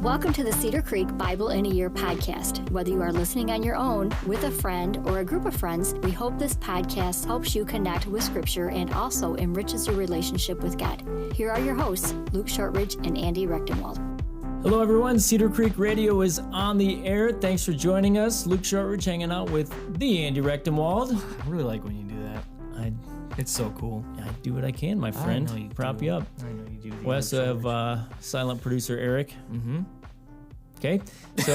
Welcome to the Cedar Creek Bible in a Year podcast. Whether you are listening on your own, with a friend, or a group of friends, we hope this podcast helps you connect with Scripture and also enriches your relationship with God. Here are your hosts, Luke Shortridge and Andy Rechtenwald. Hello everyone, Cedar Creek Radio is on the air. Thanks for joining us. Luke Shortridge hanging out with the Andy Rechtenwald. I really like when you do that. It's so cool. I do what I can, my friend. I know you Prop do. you up. I know you do. We also have silent producer Eric. Mm-hmm. Okay, so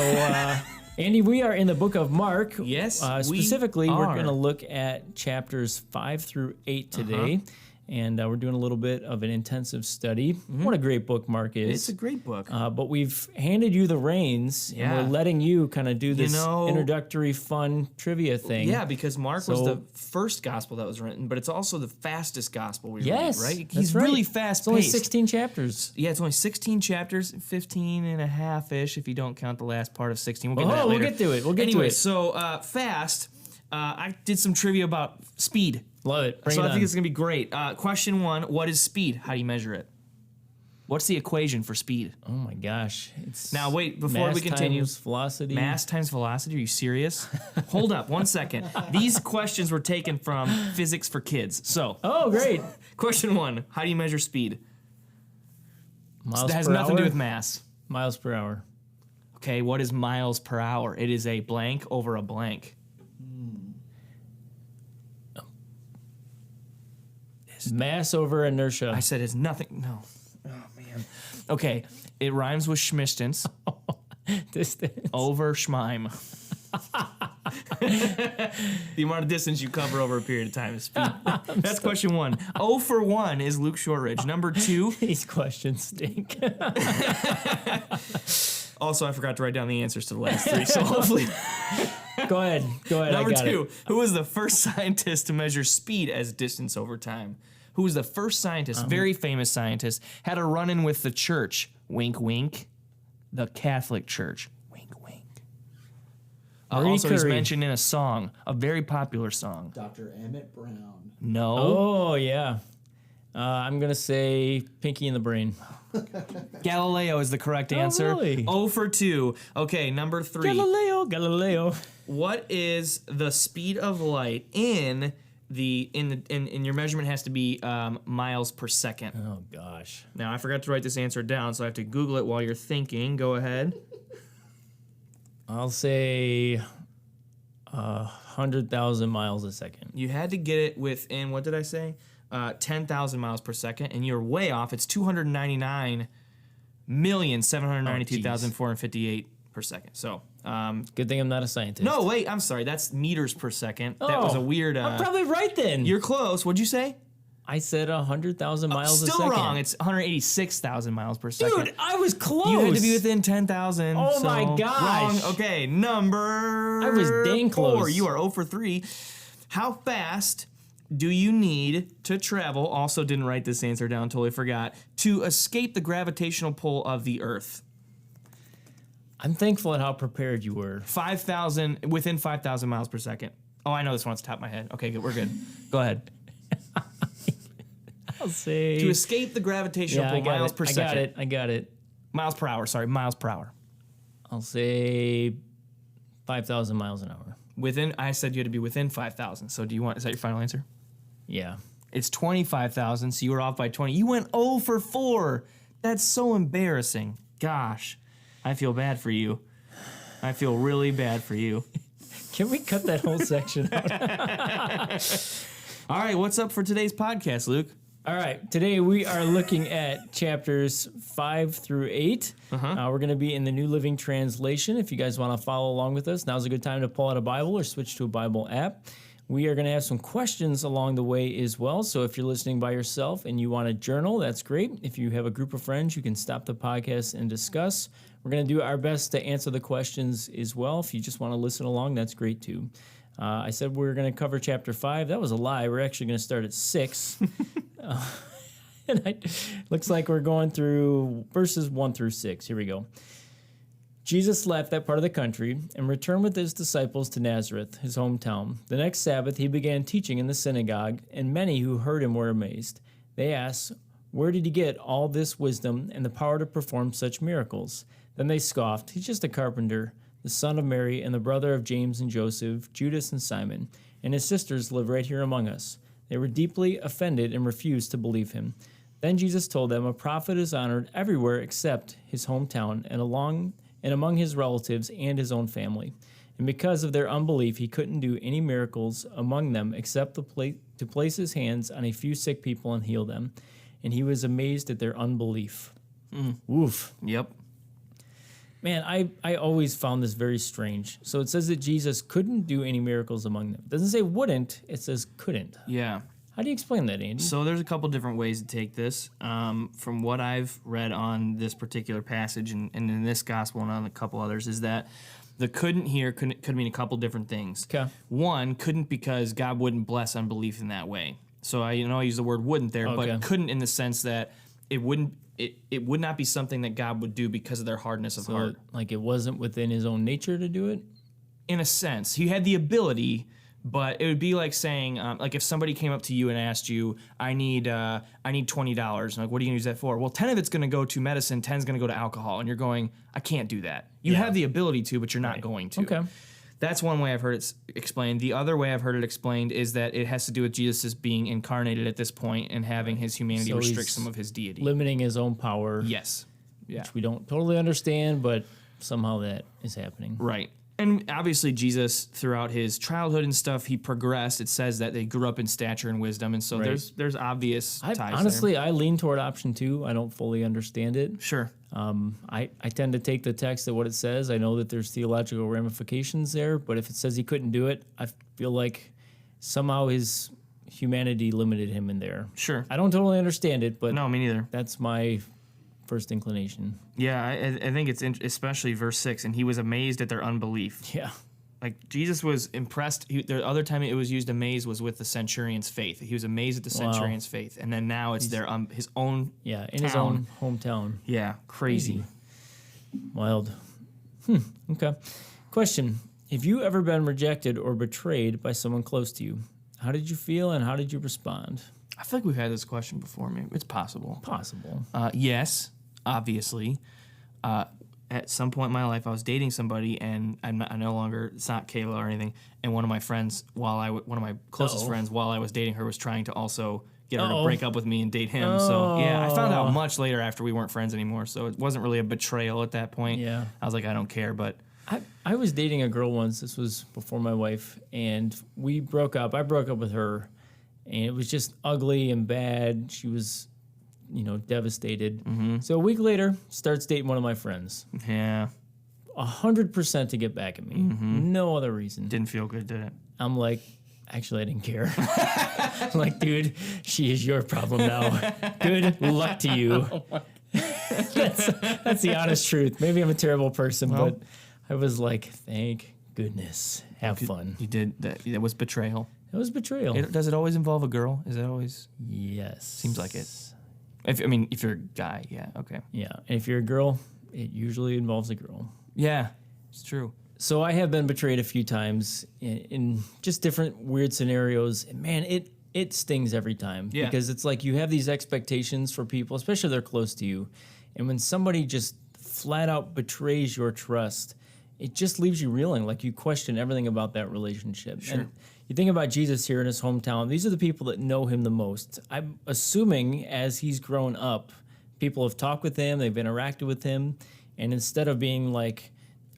Andy, we are in the book of Mark. Yes, specifically, we we're are. going to look at chapters 5 through 8 today. And we're doing a little bit of an intensive study. What a great book Mark is. It's a great book. But we've handed you the reins, and we're letting you kind of do this introductory fun trivia thing. Yeah, because Mark was the first gospel that was written, but it's also the fastest gospel we read, right? He's really fast-paced. It's only 16 chapters. Yeah, it's only 16 chapters, 15 and a half-ish if you don't count the last part of 16. We'll get to that later. We'll get to it. We'll get to it. So fast, I did some trivia about speed. Love it. Bring So it I think on. it's going to be great. Question 1, what is speed? How do you measure it? What's the equation for speed? Oh my gosh. It's Now wait, before we continue. Times velocity. Mass times velocity? Are you serious? Hold up, 1 second. These questions were taken from Physics for Kids. So, Oh, great. question 1, how do you measure speed? Miles That has per nothing to do hour? with mass. Miles per hour. Okay, what is miles per hour? It is a blank over a blank. Mass over inertia. I said it's nothing. No. Oh, man. Okay, it rhymes with schmistance Distance. over schmime. The amount of distance you cover over a period of time is speed. That's question 1. 0 for 1 is Luke Shortridge. Number 2. These questions stink. Also, I forgot to write down the answers to the last 3, so hopefully. Go ahead. Number I got 2. it. Who was the first scientist to measure speed as distance over time? Who was the first scientist, very famous scientist, had a run-in with the church? Wink, wink. The Catholic Church. Wink, wink. Marie Also, he's Curie. mentioned in a song, a very popular song. Dr. Emmett Brown. No. Oh, yeah. I'm going to say Pinky in the Brain. Galileo is the correct answer. really? 0 for 2. Okay, number 3. Galileo. What is the speed of light in your measurement has to be miles per second. Oh, gosh. Now, I forgot to write this answer down, so I have to Google it while you're thinking. Go ahead. I'll say 100,000 miles a second. You had to get it within, what did I say? 10,000 miles per second, and you're way off. It's 299,792,458 per second. So, Good thing I'm not a scientist. no, wait, I'm sorry. That's meters per second. That was a weird. I'm probably right then. You're close. What'd you say? I said 100,000 miles a Still second. wrong. It's 186,000 miles per second. Dude, I was close. You had to be within 10,000. Oh so my gosh. Wrong. Okay, number I was dang 4. close. You are 0 for 3. How fast do you need to travel? Also didn't write this answer down, totally forgot. To escape the gravitational pull of the Earth. I'm thankful at how prepared you were. 5,000, within 5,000 miles per second. Oh, I know this one off the top of my head. Okay, good. We're good. Go ahead. I'll say... To escape the gravitational pull, miles per second. I got it. Miles per hour, sorry, miles per hour. I'll say 5,000 miles an hour. I said you had to be within 5,000. So is that your final answer? Yeah. It's 25,000, so you were off by 20. You went 0 for 4. That's so embarrassing. Gosh, I feel bad for you. I feel really bad for you. Can we cut that whole section out? All right, what's up for today's podcast, Luke? All right, today we are looking at chapters 5 through 8. We're going to be in the New Living Translation. If you guys want to follow along with us, now's a good time to pull out a Bible or switch to a Bible app. We are going to have some questions along the way as well. So if you're listening by yourself and you want to journal, that's great. If you have a group of friends, you can stop the podcast and discuss. We're going to do our best to answer the questions as well. If you just want to listen along, that's great too. I said we were going to cover chapter 5. That was a lie. We're actually going to start at 6. Looks like we're going through verses 1 through 6. Here we go. Jesus left that part of the country and returned with his disciples to Nazareth, his hometown. The next Sabbath he began teaching in the synagogue, and many who heard him were amazed. They asked, "Where did he get all this wisdom and the power to perform such miracles? Then they scoffed, "He's just a carpenter, the son of Mary and the brother of James and Joseph, Judas and Simon, and his sisters live right here among us." They were deeply offended and refused to believe him. Then Jesus told them, "A prophet is honored everywhere except his hometown and among his relatives and his own family." And because of their unbelief, he couldn't do any miracles among them except to place his hands on a few sick people and heal them. And he was amazed at their unbelief. Oof. Yep. Man, I always found this very strange. So it says that Jesus couldn't do any miracles among them. It doesn't say wouldn't, it says couldn't. Yeah. How do you explain that, Andy? So there's a couple different ways to take this. From what I've read on this particular passage and in this gospel and on a couple others is that the couldn't here could mean a couple different things. Okay. One, couldn't because God wouldn't bless unbelief in that way. So I use the word wouldn't there, Okay. but couldn't in the sense that it would not be something that God would do because of their hardness of heart. Like it wasn't within his own nature to do it? In a sense, he had the ability, but it would be like saying, like if somebody came up to you and asked you, I need $20. Like, what are you gonna use that for? Well, 10 of it's gonna go to medicine, 10 is gonna go to alcohol, and you're going, I can't do that. You have the ability to, but you're not going to. Okay. That's one way I've heard it explained. The other way I've heard it explained is that it has to do with Jesus being incarnated at this point and having his humanity So restrict he's some of his deity. Limiting his own power, Yes. Yeah. which we don't totally understand, but somehow that is happening. Right. And obviously Jesus, throughout his childhood and stuff, he progressed. It says that they grew up in stature and wisdom, and so Right. there's obvious ties there. Honestly, I lean toward option 2. I don't fully understand it. Sure. I tend to take the text at what it says. I know that there's theological ramifications there, but if it says he couldn't do it, I feel like somehow his humanity limited him in there. Sure. I don't totally understand it, but No, me neither. that's my first inclination. Yeah, I think it's especially verse 6, and he was amazed at their unbelief. Yeah. Like Jesus was impressed. The other time it was used, amazed, was with the centurion's faith. He was amazed at the centurion's faith, and then now it's his own. Yeah, in his own hometown. Yeah, crazy. Wild. Okay. Question. Have you ever been rejected or betrayed by someone close to you? How did you feel and how did you respond? I feel like we've had this question before. Maybe it's possible. Possible. Yes, obviously. At some point in my life, I was dating somebody, and I no longer. It's not Kayla or anything. And one of my friends, one of my closest friends, while I was dating her, was trying to also get her to break up with me and date him. So yeah, I found out much later after we weren't friends anymore. So it wasn't really a betrayal at that point. Yeah. I was like, I don't care, but. I was dating a girl once. This was before my wife, and we broke up. I broke up with her, and it was just ugly and bad. She was, devastated. So a week later, starts dating one of my friends. Yeah. 100% to get back at me. No other reason. Didn't feel good, did it? I'm like, actually, I didn't care. I'm like, dude, she is your problem now. Good luck to you. That's the honest truth. Maybe I'm a terrible person, but I was like, thank goodness. Have fun. You did that. That was betrayal. It was betrayal. Does it always involve a girl? Is it always? Yes. Seems like it. If you're a guy, yeah, okay. Yeah. And if you're a girl, it usually involves a girl. Yeah, it's true. So I have been betrayed a few times in just different weird scenarios. And man, it stings every time. Yeah. Because it's like you have these expectations for people, especially if they're close to you. And when somebody just flat out betrays your trust, it just leaves you reeling, like you question everything about that relationship. Sure. And you think about Jesus here in his hometown, these are the people that know him the most. I'm assuming as he's grown up, people have talked with him, they've interacted with him, and instead of being like,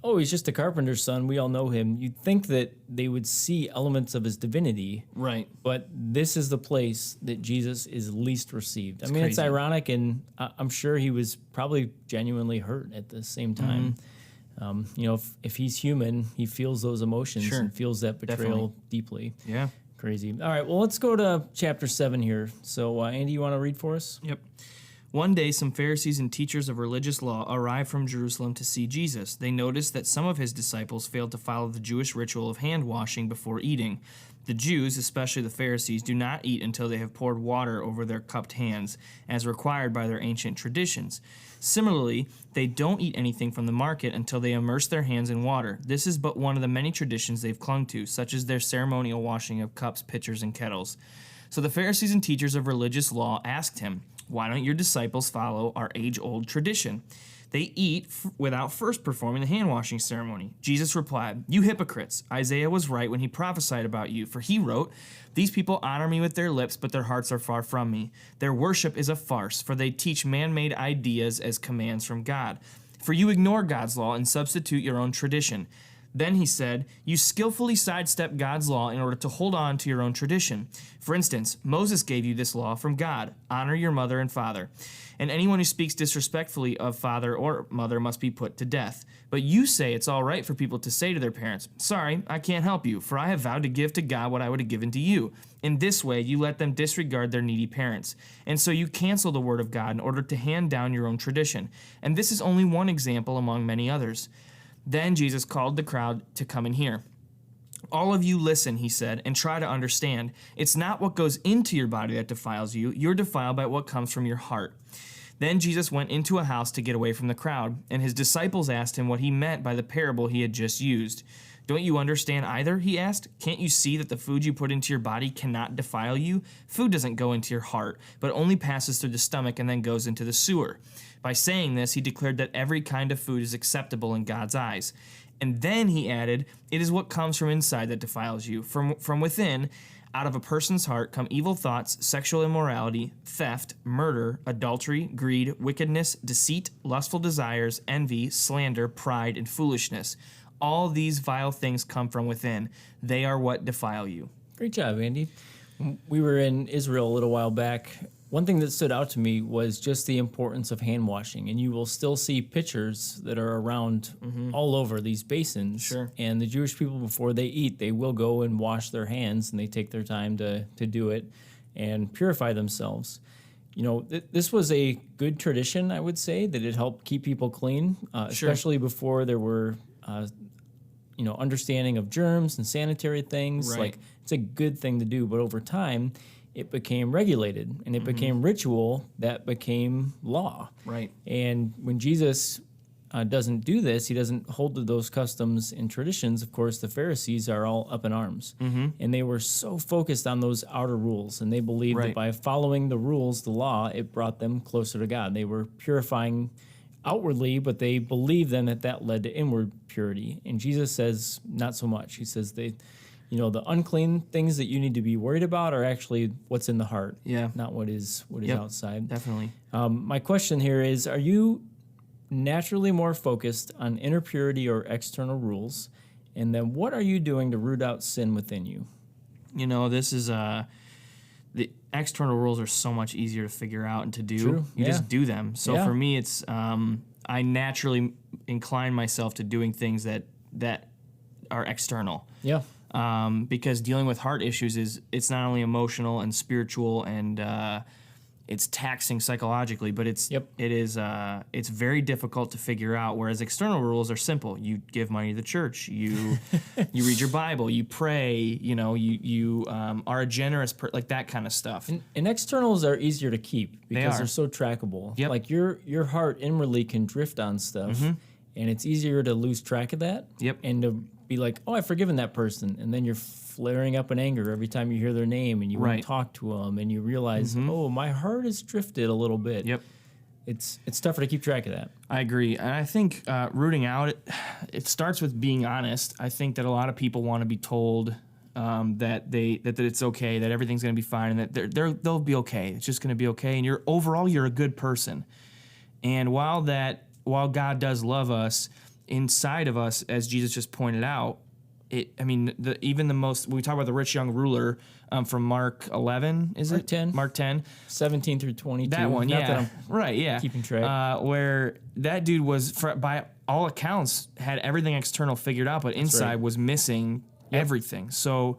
oh, he's just a carpenter's son, we all know him, you'd think that they would see elements of his divinity. Right. But this is the place that Jesus is least received. I mean, it's crazy. ironic, and I'm sure he was probably genuinely hurt at the same time. If he's human, he feels those emotions Sure. and feels that betrayal Definitely. deeply. Yeah. Crazy. All right, well, let's go to chapter 7 here. So, Andy, you want to read for us? Yep. One day, some Pharisees and teachers of religious law arrived from Jerusalem to see Jesus. They noticed that some of his disciples failed to follow the Jewish ritual of hand washing before eating. The Jews, especially the Pharisees, do not eat until they have poured water over their cupped hands, as required by their ancient traditions. Similarly, they don't eat anything from the market until they immerse their hands in water. This is but one of the many traditions they've clung to, such as their ceremonial washing of cups, pitchers, and kettles. So the Pharisees and teachers of religious law asked him, "Why don't your disciples follow our age-old tradition?" They eat without first performing the hand-washing ceremony. Jesus replied, "You hypocrites! Isaiah was right when he prophesied about you, for he wrote, 'These people honor me with their lips, but their hearts are far from me. Their worship is a farce, for they teach man-made ideas as commands from God. For you ignore God's law and substitute your own tradition.' Then he said, 'You skillfully sidestep God's law in order to hold on to your own tradition. For instance, Moses gave you this law from God: honor your mother and father. And anyone who speaks disrespectfully of father or mother must be put to death. But you say it's all right for people to say to their parents, "Sorry, I can't help you, for I have vowed to give to God what I would have given to you." In this way, you let them disregard their needy parents. And so you cancel the word of God in order to hand down your own tradition. And this is only one example among many others.' Then Jesus called the crowd to come and hear. 'All of you listen,' he said, 'and try to understand. It's not what goes into your body that defiles you. You're defiled by what comes from your heart.' Then Jesus went into a house to get away from the crowd, and his disciples asked him what he meant by the parable he had just used. 'Don't you understand either?' he asked. 'Can't you see that the food you put into your body cannot defile you? Food doesn't go into your heart, but only passes through the stomach and then goes into the sewer.' By saying this, he declared that every kind of food is acceptable in God's eyes. And then he added, 'It is what comes from inside that defiles you. From within, out of a person's heart, come evil thoughts, sexual immorality, theft, murder, adultery, greed, wickedness, deceit, lustful desires, envy, slander, pride, and foolishness. All these vile things come from within. They are what defile you.'" Great job, Andy. We were in Israel a little while back. One thing that stood out to me was just the importance of hand washing, and you will still see pictures that are around all over these basins. Sure. And the Jewish people, before they eat, they will go and wash their hands, and they take their time to do it and purify themselves. You know, this was a good tradition, I would say, that it helped keep people clean, especially before there were understanding of germs and sanitary things. Right. Like, it's a good thing to do, but over time, it became regulated, and it became ritual that became law. Right. And when Jesus doesn't do this, he doesn't hold to those customs and traditions. Of course, the Pharisees are all up in arms, and they were so focused on those outer rules, and they believed that by following the rules, the law, it brought them closer to God. They were purifying outwardly, but they believed then that led to inward purity. And Jesus says not so much. He says the unclean things that you need to be worried about are actually what's in the heart, not what is outside. Definitely. My question here is, are you naturally more focused on inner purity or external rules? And then what are you doing to root out sin within you? You know, this is the external rules are so much easier to figure out and to do. True. You just do them. So for me, it's I naturally incline myself to doing things that are external. Yeah. Because dealing with heart issues it's not only emotional and spiritual and it's taxing psychologically, but it's very difficult to figure out. Whereas external rules are simple. You give money to the church. You read your Bible. You pray. You are a generous like that kind of stuff. And externals are easier to keep because they're so trackable. Yep. Like your heart inwardly can drift on stuff, and it's easier to lose track of that. Yep. And to be like, oh, I've forgiven that person, and then you're flaring up in anger every time you hear their name, and you want to talk to them, and you realize, oh, my heart has drifted a little bit. Yep. It's tougher to keep track of that. I agree. And I think rooting out, it starts with being honest. I think that a lot of people want to be told that it's okay, that everything's going to be fine, and that they'll be okay. It's just going to be okay. And you're a good person. And while God does love us, inside of us, as Jesus just pointed out, when we talk about the rich young ruler from Mark 11, Mark 10. Mark 10. 17 through 22. That one, Not that I'm keeping track. Where that dude was, by all accounts, had everything external figured out, but inside was missing everything. So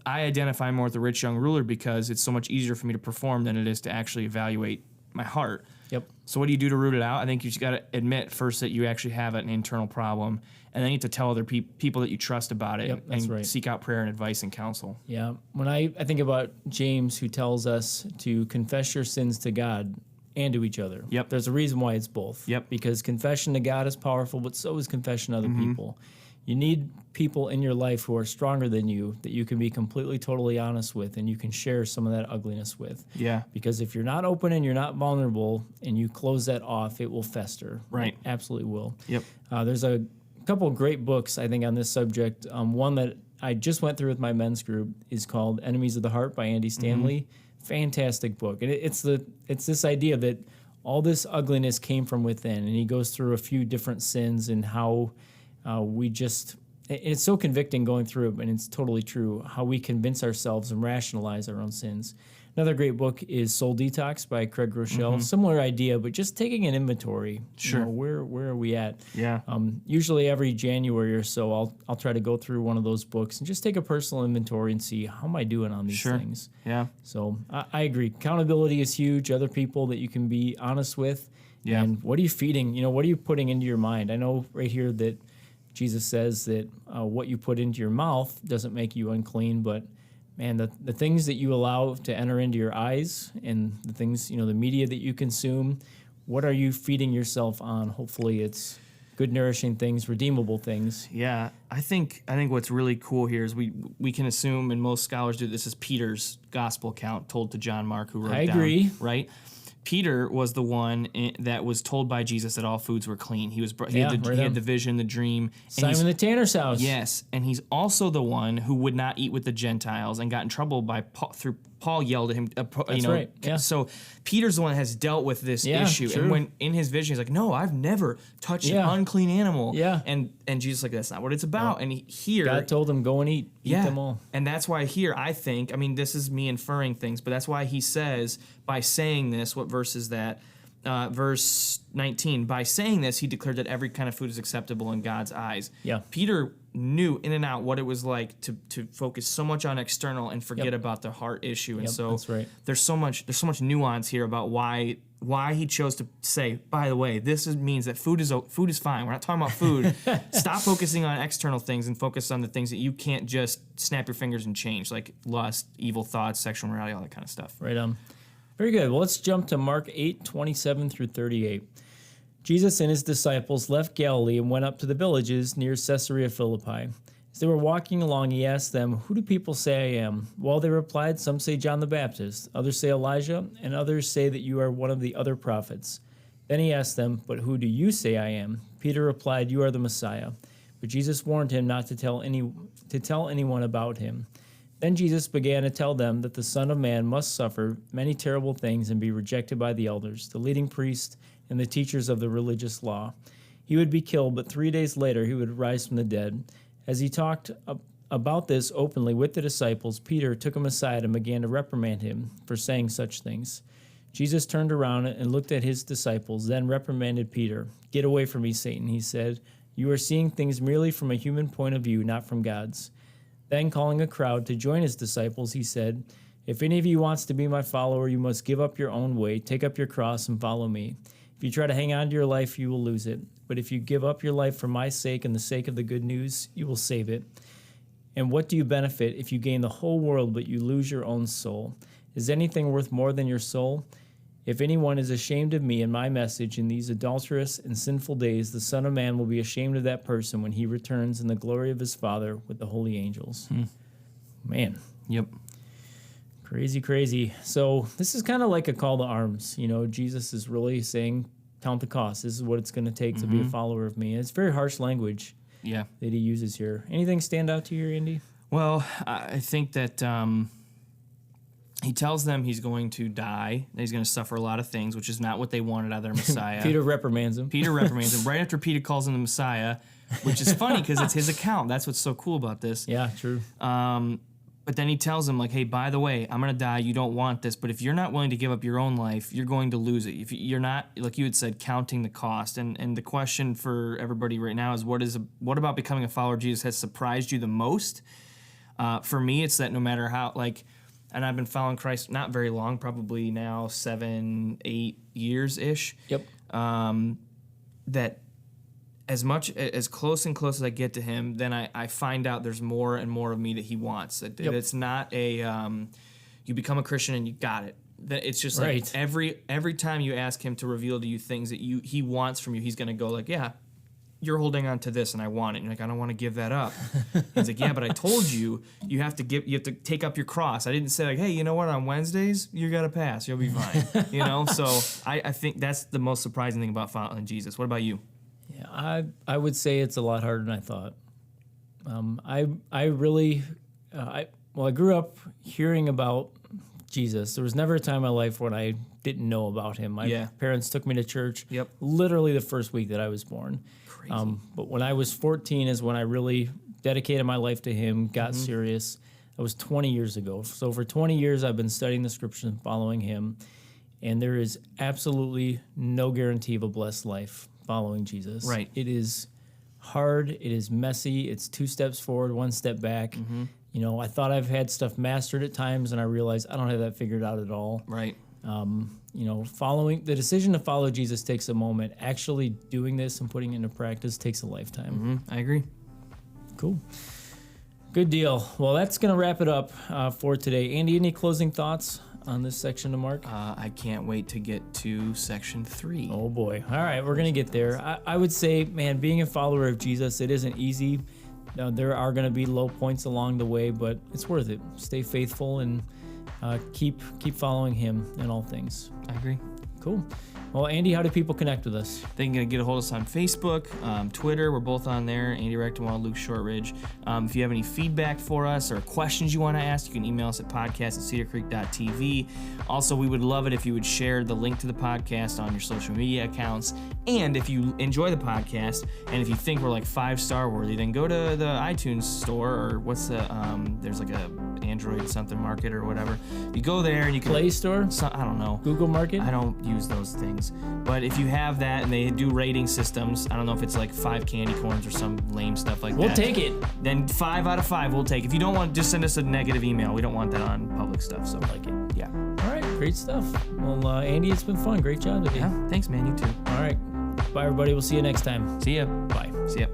I identify more with the rich young ruler because it's so much easier for me to perform than it is to actually evaluate my heart. Yep. So what do you do to root it out? I think you just got to admit first that you actually have an internal problem, and then you have to tell other people that you trust about it, and seek out prayer and advice and counsel. Yeah. When I think about James, who tells us to confess your sins to God and to each other. Yep. There's a reason why it's both. Yep. Because confession to God is powerful, but so is confession to other people. You need people in your life who are stronger than you that you can be completely, totally honest with, and you can share some of that ugliness with. Yeah. Because if you're not open and you're not vulnerable and you close that off, it will fester. Right. It absolutely will. Yep. There's a couple of great books, I think, on this subject. One that I just went through with my men's group is called Enemies of the Heart by Andy Stanley. Fantastic book. And it's this idea that all this ugliness came from within, and he goes through a few different sins and how it's so convicting going through it, and it's totally true, how we convince ourselves and rationalize our own sins. Another great book is Soul Detox by Craig Groeschel. Similar idea, but just taking an inventory. Sure. You know, where are we at? Yeah. Usually every January or so, I'll try to go through one of those books and just take a personal inventory and see how am I doing on these things. Yeah. So I agree. Accountability is huge. Other people that you can be honest with. Yeah. And what are you feeding? You know, what are you putting into your mind? I know right here that Jesus says that what you put into your mouth doesn't make you unclean, but man, the things that you allow to enter into your eyes and the things, you know, the media that you consume, what are you feeding yourself on? Hopefully it's good, nourishing things, redeemable things. Yeah, I think what's really cool here is we can assume, and most scholars do, this is Peter's gospel account told to John Mark, who wrote it down. I agree. Right? Peter was the one that was told by Jesus that all foods were clean. He had the vision, the dream. Simon the Tanner's house. Yes, and he's also the one who would not eat with the Gentiles and got in trouble by Paul yelled at him. That's right. Yeah. So Peter's the one that has dealt with this issue. True. And when in his vision, he's like, "No, I've never touched an unclean animal." Yeah. And Jesus is like, "That's not what it's about." And here, God told him, "Go and eat them all." And that's why here, I think, I mean, this is me inferring things, but that's why he says, by saying this, what verse is that? Verse 19, by saying this, he declared that every kind of food is acceptable in God's eyes. Yeah. Peter knew in and out what it was like to focus so much on external and forget about the heart issue. And so that's right. there's so much nuance here about why he chose to say, by the way, means that food is fine. We're not talking about food. Stop focusing on external things and focus on the things that you can't just snap your fingers and change, like lust, evil thoughts, sexual morality, all that kind of stuff. Right on. Very good. Well, let's jump to Mark 8:27 through 38. Jesus and his disciples left Galilee and went up to the villages near Caesarea Philippi. As they were walking along, he asked them, "Who do people say I am?" Well, they replied, "Some say John the Baptist, others say Elijah, and others say that you are one of the other prophets." Then he asked them, "But who do you say I am?" Peter replied, "You are the Messiah." But Jesus warned him not to tell anyone about him. Then Jesus began to tell them that the Son of Man must suffer many terrible things and be rejected by the elders, the leading priests, and the teachers of the religious law. He would be killed, but 3 days later he would rise from the dead. As he talked about this openly with the disciples, Peter took him aside and began to reprimand him for saying such things. Jesus turned around and looked at his disciples, then reprimanded Peter. "Get away from me, Satan," he said. "You are seeing things merely from a human point of view, not from God's." Then, calling a crowd to join his disciples, he said, "If any of you wants to be my follower, you must give up your own way, take up your cross, and follow me. If you try to hang on to your life, you will lose it. But if you give up your life for my sake and the sake of the good news, you will save it. And what do you benefit if you gain the whole world but you lose your own soul? Is anything worth more than your soul? If anyone is ashamed of me and my message in these adulterous and sinful days, the Son of Man will be ashamed of that person when he returns in the glory of his Father with the holy angels." Man. Yep. Crazy, crazy. So this is kind of like a call to arms. You know, Jesus is really saying, count the cost. This is what it's going to take to be a follower of me. And it's very harsh language that he uses here. Anything stand out to you, Andy? Well, I think that he tells them he's going to die, that he's going to suffer a lot of things, which is not what they wanted out of their Messiah. Peter reprimands him. Right after Peter calls him the Messiah, which is funny because it's his account. That's what's so cool about this. Yeah, true. But then he tells him, like, hey, by the way, I'm going to die. You don't want this. But if you're not willing to give up your own life, you're going to lose it. If you're not, like you had said, counting the cost. And the question for everybody right now is, what about becoming a follower of Jesus has surprised you the most? For me, it's that no matter how, and I've been following Christ not very long, probably now 7-8 years-ish. Yep. That as close and close as I get to him, then I find out there's more and more of me that he wants. It's not you become a Christian and you got it. That it's just right. Like every time you ask him to reveal to you things that he wants from you, he's going to go like, yeah, you're holding on to this and I want it. And you're like, I don't want to give that up. He's like, yeah, but I told you, you have to take up your cross. I didn't say like, hey, you know what? On Wednesdays, you got to pass. You'll be fine. So I think that's the most surprising thing about following Jesus. What about you? Yeah, I would say it's a lot harder than I thought. I grew up hearing about Jesus. There was never a time in my life when I didn't know about him. My parents took me to church literally the first week that I was born. Crazy. But when I was 14 is when I really dedicated my life to him, got serious. That was 20 years ago. So for 20 years, I've been studying the scriptures and following him. And there is absolutely no guarantee of a blessed life following Jesus. Right. It is hard. It is messy. It's 2 steps forward, 1 step back. I thought I've had stuff mastered at times, and I realized I don't have that figured out at all. Right. Following the decision to follow Jesus takes a moment. Actually doing this and putting it into practice takes a lifetime. I agree. Cool. Good deal. Well, that's going to wrap it up for today. Andy, any closing thoughts on this section to Mark? I can't wait to get to section 3. Oh, boy. All right, we're going to get there. I would say, man, being a follower of Jesus, it isn't easy. There are going to be low points along the way, but it's worth it. Stay faithful and keep following him in all things. I agree. Cool. Well, Andy, how do people connect with us? They can get a hold of us on Facebook, Twitter. We're both on there. Andy Rechtenwald, Luke Shortridge. If you have any feedback for us or questions you want to ask, you can email us at podcast@cedarcreek.tv. Also, we would love it if you would share the link to the podcast on your social media accounts. And if you enjoy the podcast and if you think we're like 5-star worthy, then go to the iTunes store or what's the there's like a Android something market or whatever. You go there and you can Play Store? I don't know. Google Market? I don't use those things. But if you have that and they do rating systems, I don't know if it's like 5 candy corns or some lame stuff like that. We'll take it. Then 5 out of 5 we'll take. If you don't want, just send us a negative email. We don't want that on public stuff. So Like it. yeah. All right, great stuff. Well, Andy, it's been fun. Great job today. Yeah. Thanks, man. You too. All right. Bye, everybody. We'll see you next time. See ya. Bye. See ya.